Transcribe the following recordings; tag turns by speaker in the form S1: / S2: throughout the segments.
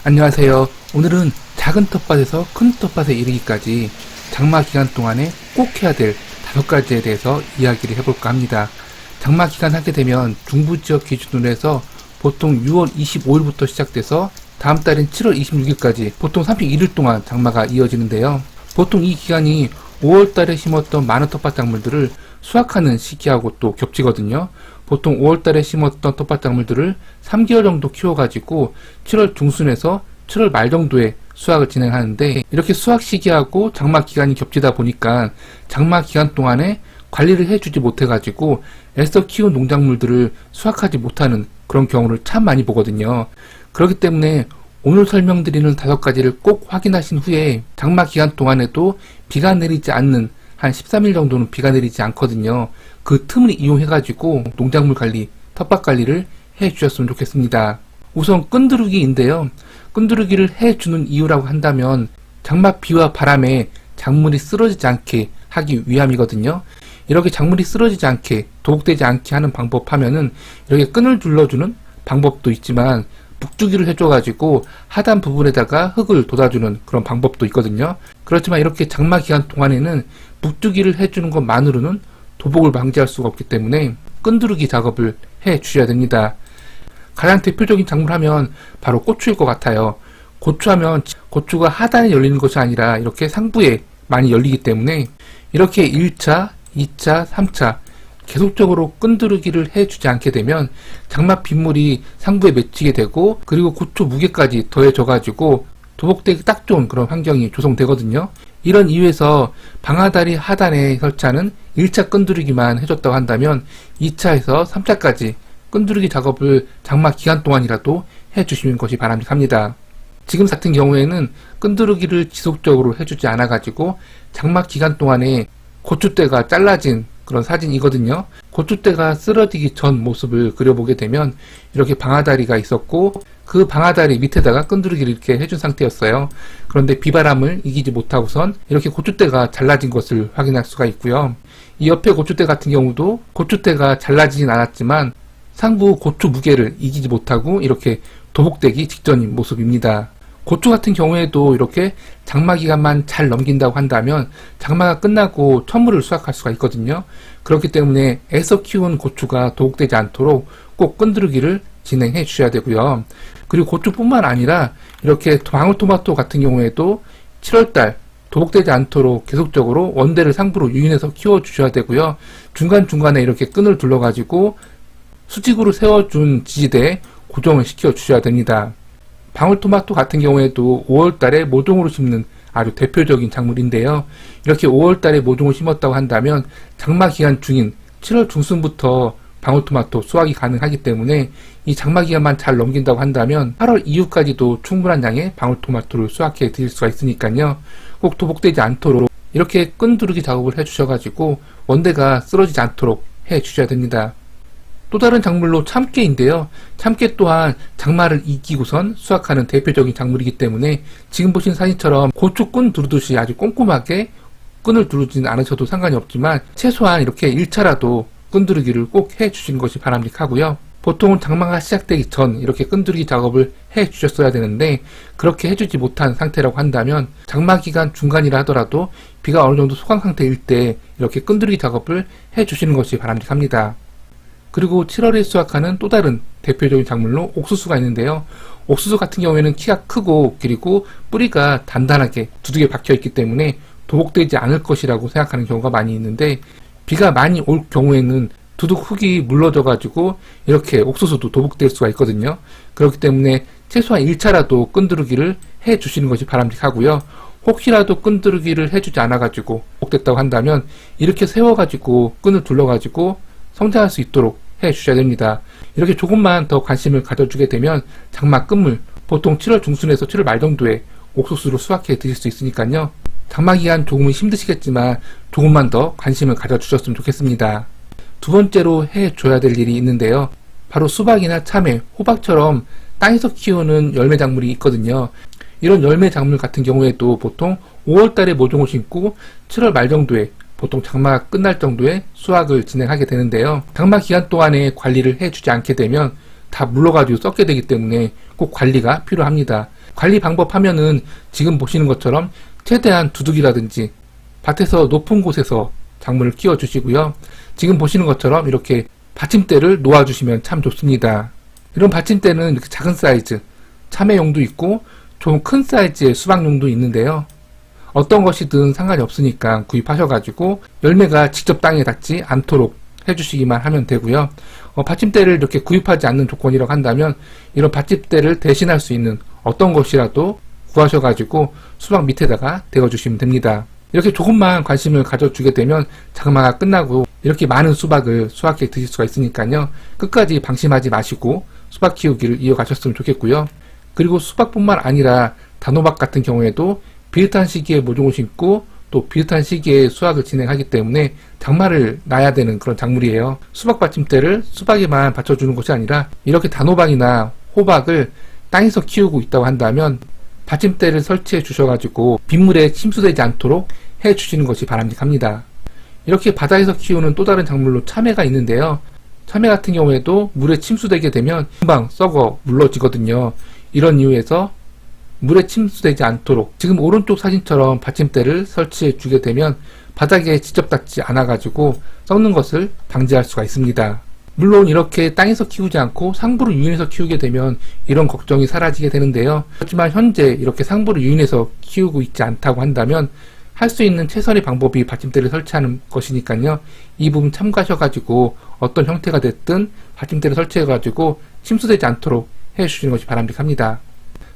S1: 안녕하세요. 오늘은 작은 텃밭에서 큰 텃밭에 이르기까지 장마 기간 동안에 꼭 해야 될 5가지에 대해서 이야기를 해볼까 합니다. 장마 기간 하게 되면 중부 지역 기준으로 해서 보통 6월 25일부터 시작돼서 다음 달인 7월 26일까지 보통 31일 동안 장마가 이어지는데요. 보통 이 기간이 5월 달에 심었던 많은 텃밭 작물들을 수확하는 시기하고 또 겹치거든요. 보통 5월 달에 심었던 텃밭 작물들을 3개월 정도 키워가지고 7월 중순에서 7월 말 정도에 수확을 진행하는데, 이렇게 수확 시기하고 장마 기간이 겹치다 보니까 장마 기간 동안에 관리를 해주지 못해가지고 애써 키운 농작물들을 수확하지 못하는 그런 경우를 참 많이 보거든요. 그렇기 때문에 오늘 설명드리는 5가지를 꼭 확인하신 후에 장마 기간 동안에도 비가 내리지 않는 한 13일 정도는 비가 내리지 않거든요. 그 틈을 이용해가지고 농작물 관리, 텃밭 관리를 해주셨으면 좋겠습니다. 우선 끈드르기인데요. 끈드르기를 해주는 이유라고 한다면 장마 비와 바람에 작물이 쓰러지지 않게 하기 위함이거든요. 이렇게 작물이 쓰러지지 않게, 도복되지 않게 하는 방법 하면은 이렇게 끈을 둘러주는 방법도 있지만 북주기를 해줘가지고 하단 부분에다가 흙을 돋아주는 그런 방법도 있거든요. 그렇지만 이렇게 장마 기간 동안에는 북주기를 해주는 것만으로는 도복을 방지할 수가 없기 때문에 끈두르기 작업을 해 주셔야 됩니다. 가장 대표적인 작물 하면 바로 고추일 것 같아요. 고추하면 고추가 하단에 열리는 것이 아니라 이렇게 상부에 많이 열리기 때문에 이렇게 1차, 2차, 3차 계속적으로 끈두르기를 해주지 않게 되면 장마 빗물이 상부에 맺히게 되고, 그리고 고추 무게까지 더해져가지고 도복되기 딱 좋은 그런 환경이 조성되거든요. 이런 이유에서 방아다리 하단에 설치하는 1차 끈두르기만 해줬다고 한다면 2차에서 3차까지 끈두르기 작업을 장마 기간 동안이라도 해주시는 것이 바람직합니다. 지금 같은 경우에는 끈두르기를 지속적으로 해주지 않아가지고 장마 기간 동안에 고추대가 잘라진 그런 사진이거든요. 고추대가 쓰러지기 전 모습을 그려보게 되면 이렇게 방아다리가 있었고 그 방아다리 밑에다가 끈두르기를 이렇게 해준 상태였어요. 그런데 비바람을 이기지 못하고선 이렇게 고추대가 잘라진 것을 확인할 수가 있고요. 이 옆에 고추대 같은 경우도 고추대가 잘라지진 않았지만 상부 고추 무게를 이기지 못하고 이렇게 도복되기 직전인 모습입니다. 고추 같은 경우에도 이렇게 장마 기간만 잘 넘긴다고 한다면 장마가 끝나고 천물을 수확할 수가 있거든요. 그렇기 때문에 애써 키운 고추가 도복되지 않도록 꼭 끈두르기를 진행해 주셔야 되고요. 그리고 고추뿐만 아니라 이렇게 방울토마토 같은 경우에도 7월달 도복되지 않도록 계속적으로 원대를 상부로 유인해서 키워 주셔야 되고요. 중간중간에 이렇게 끈을 둘러가지고 수직으로 세워준 지지대에 고정을 시켜 주셔야 됩니다. 방울토마토 같은 경우에도 5월달에 모종으로 심는 아주 대표적인 작물인데요. 이렇게 5월달에 모종을 심었다고 한다면 장마 기간 중인 7월 중순부터 방울토마토 수확이 가능하기 때문에 이 장마 기간만 잘 넘긴다고 한다면 8월 이후까지도 충분한 양의 방울토마토를 수확해 드릴 수가 있으니까요. 꼭 도복되지 않도록 이렇게 끈두르기 작업을 해주셔가지고 원대가 쓰러지지 않도록 해주셔야 됩니다. 또 다른 작물로 참깨인데요. 참깨 또한 장마를 이기고선 수확하는 대표적인 작물이기 때문에 지금 보신 사진처럼 고추 끈 두르듯이 아주 꼼꼼하게 끈을 두르지는 않으셔도 상관이 없지만 최소한 이렇게 1차라도 끈두르기를 꼭 해주시는 것이 바람직하고요. 보통은 장마가 시작되기 전 이렇게 끈두르기 작업을 해주셨어야 되는데 그렇게 해주지 못한 상태라고 한다면 장마 기간 중간이라 하더라도 비가 어느 정도 소강 상태일 때 이렇게 끈두르기 작업을 해주시는 것이 바람직합니다. 그리고 7월에 수확하는 또 다른 대표적인 작물로 옥수수가 있는데요. 옥수수 같은 경우에는 키가 크고 그리고 뿌리가 단단하게 두둑에 박혀 있기 때문에 도복되지 않을 것이라고 생각하는 경우가 많이 있는데, 비가 많이 올 경우에는 두둑 흙이 물러져 가지고 이렇게 옥수수도 도복될 수가 있거든요. 그렇기 때문에 최소한 1차라도 끈두르기를 해 주시는 것이 바람직하고요. 혹시라도 끈두르기를 해주지 않아 가지고 도복됐다고 한다면 이렇게 세워 가지고 끈을 둘러 가지고 성장할 수 있도록 해 주셔야 됩니다. 이렇게 조금만 더 관심을 가져주게 되면 장마 끝물, 보통 7월 중순에서 7월 말 정도에 옥수수를 수확해 드실 수 있으니까요. 장마 기간 조금은 힘드시겠지만 조금만 더 관심을 가져주셨으면 좋겠습니다. 두 번째로 해 줘야 될 일이 있는데요. 바로 수박이나 참외, 호박처럼 땅에서 키우는 열매 작물이 있거든요. 이런 열매 작물 같은 경우에도 보통 5월달에 모종을 심고 7월 말 정도에 보통 장마가 끝날 정도의 수확을 진행하게 되는데요. 장마 기간 동안에 관리를 해주지 않게 되면 다 물러가지고 썩게 되기 때문에 꼭 관리가 필요합니다. 관리 방법 하면은 지금 보시는 것처럼 최대한 두둑이라든지 밭에서 높은 곳에서 작물을 키워 주시고요. 지금 보시는 것처럼 이렇게 받침대를 놓아 주시면 참 좋습니다. 이런 받침대는 이렇게 작은 사이즈 참외용도 있고 좀 큰 사이즈의 수박용도 있는데요. 어떤 것이든 상관이 없으니까 구입하셔가지고 열매가 직접 땅에 닿지 않도록 해주시기만 하면 되고요. 받침대를 이렇게 구입하지 않는 조건이라고 한다면 이런 받침대를 대신할 수 있는 어떤 것이라도 구하셔가지고 수박 밑에다가 대어주시면 됩니다. 이렇게 조금만 관심을 가져주게 되면 장마가 끝나고 이렇게 많은 수박을 수확해 드실 수가 있으니까요. 끝까지 방심하지 마시고 수박 키우기를 이어가셨으면 좋겠고요. 그리고 수박뿐만 아니라 단호박 같은 경우에도 비슷한 시기에 모종을 심고 또 비슷한 시기에 수확을 진행하기 때문에 장마를 놔야 되는 그런 작물이에요. 수박 받침대를 수박에만 받쳐주는 것이 아니라 이렇게 단호박이나 호박을 땅에서 키우고 있다고 한다면 받침대를 설치해 주셔가지고 빗물에 침수되지 않도록 해 주시는 것이 바람직합니다. 이렇게 바다에서 키우는 또 다른 작물로 참외가 있는데요. 참외 같은 경우에도 물에 침수되게 되면 금방 썩어 물러지거든요. 이런 이유에서 물에 침수되지 않도록 지금 오른쪽 사진처럼 받침대를 설치해 주게 되면 바닥에 직접 닿지 않아 가지고 썩는 것을 방지할 수가 있습니다. 물론 이렇게 땅에서 키우지 않고 상부로 유인해서 키우게 되면 이런 걱정이 사라지게 되는데요. 하지만 현재 이렇게 상부로 유인해서 키우고 있지 않다고 한다면 할 수 있는 최선의 방법이 받침대를 설치하는 것이니까요. 이 부분 참고하셔가지고 어떤 형태가 됐든 받침대를 설치해가지고 침수되지 않도록 해주시는 것이 바람직합니다.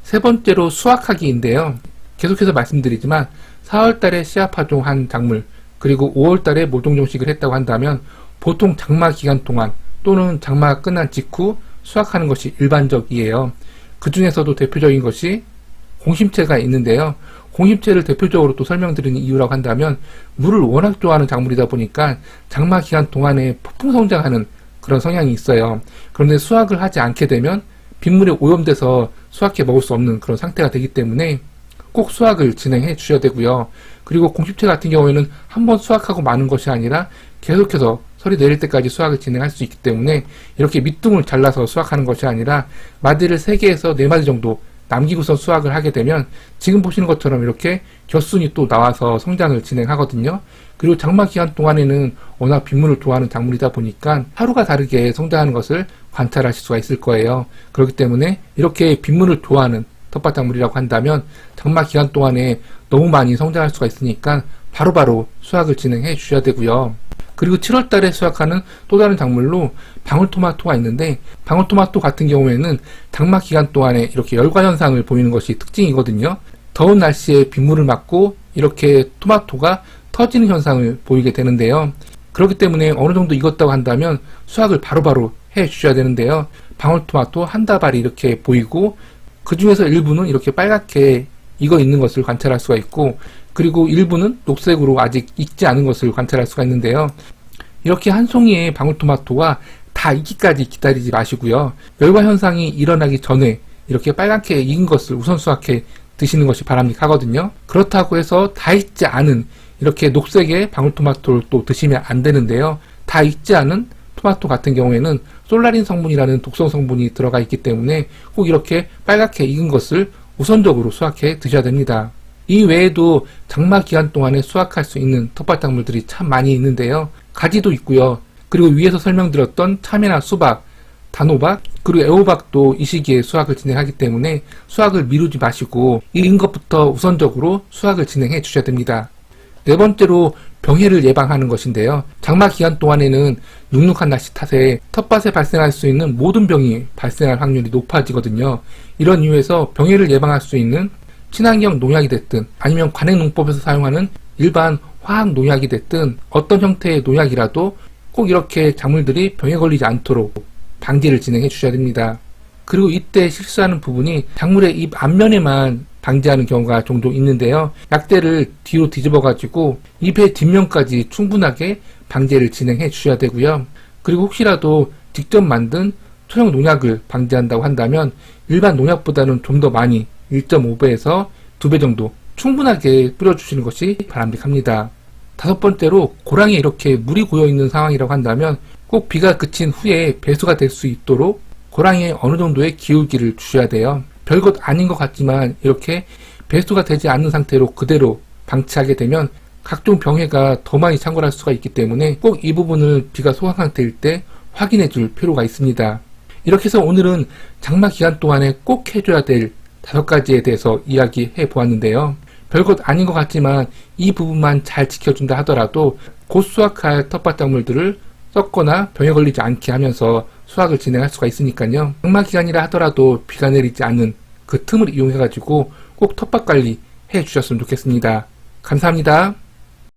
S1: 세 번째로 수확하기인데요. 계속해서 말씀드리지만 4월달에 씨앗파종한 작물 그리고 5월달에 모종정식을 했다고 한다면 보통 장마 기간 동안 또는 장마가 끝난 직후 수확하는 것이 일반적이에요. 그 중에서도 대표적인 것이 공심채가 있는데요. 공심채를 대표적으로 또 설명드리는 이유라고 한다면 물을 워낙 좋아하는 작물이다 보니까 장마 기간 동안에 폭풍 성장하는 그런 성향이 있어요. 그런데 수확을 하지 않게 되면 빗물에 오염돼서 수확해 먹을 수 없는 그런 상태가 되기 때문에 꼭 수확을 진행해 주셔야 되고요. 그리고 공심채 같은 경우에는 한번 수확하고 마는 것이 아니라 계속해서 설이 내릴 때까지 수확을 진행할 수 있기 때문에 이렇게 밑둥을 잘라서 수확하는 것이 아니라 마디를 3개에서 4마디 정도 남기고서 수확을 하게 되면 지금 보시는 것처럼 이렇게 겹순이 또 나와서 성장을 진행하거든요. 그리고 장마 기간 동안에는 워낙 빗물을 좋아하는 작물이다 보니까 하루가 다르게 성장하는 것을 관찰하실 수가 있을 거예요. 그렇기 때문에 이렇게 빗물을 좋아하는 텃밭 작물이라고 한다면 장마 기간 동안에 너무 많이 성장할 수가 있으니까 바로바로 수확을 진행해 주셔야 되고요. 그리고 7월 달에 수확하는 또 다른 작물로 방울토마토가 있는데 방울토마토 같은 경우에는 장마 기간 동안에 이렇게 열과 현상을 보이는 것이 특징이거든요. 더운 날씨에 빗물을 맞고 이렇게 토마토가 터지는 현상을 보이게 되는데요. 그렇기 때문에 어느 정도 익었다고 한다면 수확을 바로바로 해 주셔야 되는데요. 방울토마토 한 다발이 이렇게 보이고 그 중에서 일부는 이렇게 빨갛게 익어 있는 것을 관찰할 수가 있고 그리고 일부는 녹색으로 아직 익지 않은 것을 관찰할 수가 있는데요. 이렇게 한 송이의 방울토마토가 다 익기까지 기다리지 마시고요. 열과 현상이 일어나기 전에 이렇게 빨갛게 익은 것을 우선 수확해 드시는 것이 바람직하거든요. 그렇다고 해서 다 익지 않은 이렇게 녹색의 방울토마토를 또 드시면 안 되는데요. 다 익지 않은 토마토 같은 경우에는 솔라린 성분이라는 독성 성분이 들어가 있기 때문에 꼭 이렇게 빨갛게 익은 것을 우선적으로 수확해 드셔야 됩니다. 이 외에도 장마 기간 동안에 수확할 수 있는 텃밭 작물들이 참 많이 있는데요. 가지도 있고요. 그리고 위에서 설명드렸던 참외나 수박, 단호박, 그리고 애호박도 이 시기에 수확을 진행하기 때문에 수확을 미루지 마시고 익은 것부터 우선적으로 수확을 진행해 주셔야 됩니다. 네 번째로 병해를 예방하는 것인데요. 장마 기간 동안에는 눅눅한 날씨 탓에 텃밭에 발생할 수 있는 모든 병이 발생할 확률이 높아지거든요. 이런 이유에서 병해를 예방할 수 있는 친환경 농약이 됐든 아니면 관행농법에서 사용하는 일반 화학 농약이 됐든 어떤 형태의 농약이라도 꼭 이렇게 작물들이 병에 걸리지 않도록 방지를 진행해 주셔야 됩니다. 그리고 이때 실수하는 부분이 작물의 잎 앞면에만 방지하는 경우가 종종 있는데요. 약대를 뒤로 뒤집어 가지고 잎의 뒷면까지 충분하게 방제를 진행해 주셔야 되고요. 그리고 혹시라도 직접 만든 초형 농약을 방지한다고 한다면 일반 농약보다는 좀 더 많이 1.5배에서 2배 정도 충분하게 뿌려주시는 것이 바람직합니다. 다섯 번째로 고랑에 이렇게 물이 고여있는 상황이라고 한다면 꼭 비가 그친 후에 배수가 될 수 있도록 고랑에 어느 정도의 기울기를 주셔야 돼요. 별것 아닌 것 같지만 이렇게 배수가 되지 않는 상태로 그대로 방치하게 되면 각종 병해가 더 많이 창궐할 수가 있기 때문에 꼭 이 부분을 비가 소강 상태일 때 확인해 줄 필요가 있습니다. 이렇게 해서 오늘은 장마 기간 동안에 꼭 해줘야 될 5가지에 대해서 이야기해 보았는데요. 별것 아닌 것 같지만 이 부분만 잘 지켜준다 하더라도 곧 수확할 텃밭작물들을 썩거나 병에 걸리지 않게 하면서 수확을 진행할 수가 있으니까요. 장마 기간이라 하더라도 비가 내리지 않는 그 틈을 이용해 가지고 꼭 텃밭 관리 해 주셨으면 좋겠습니다. 감사합니다.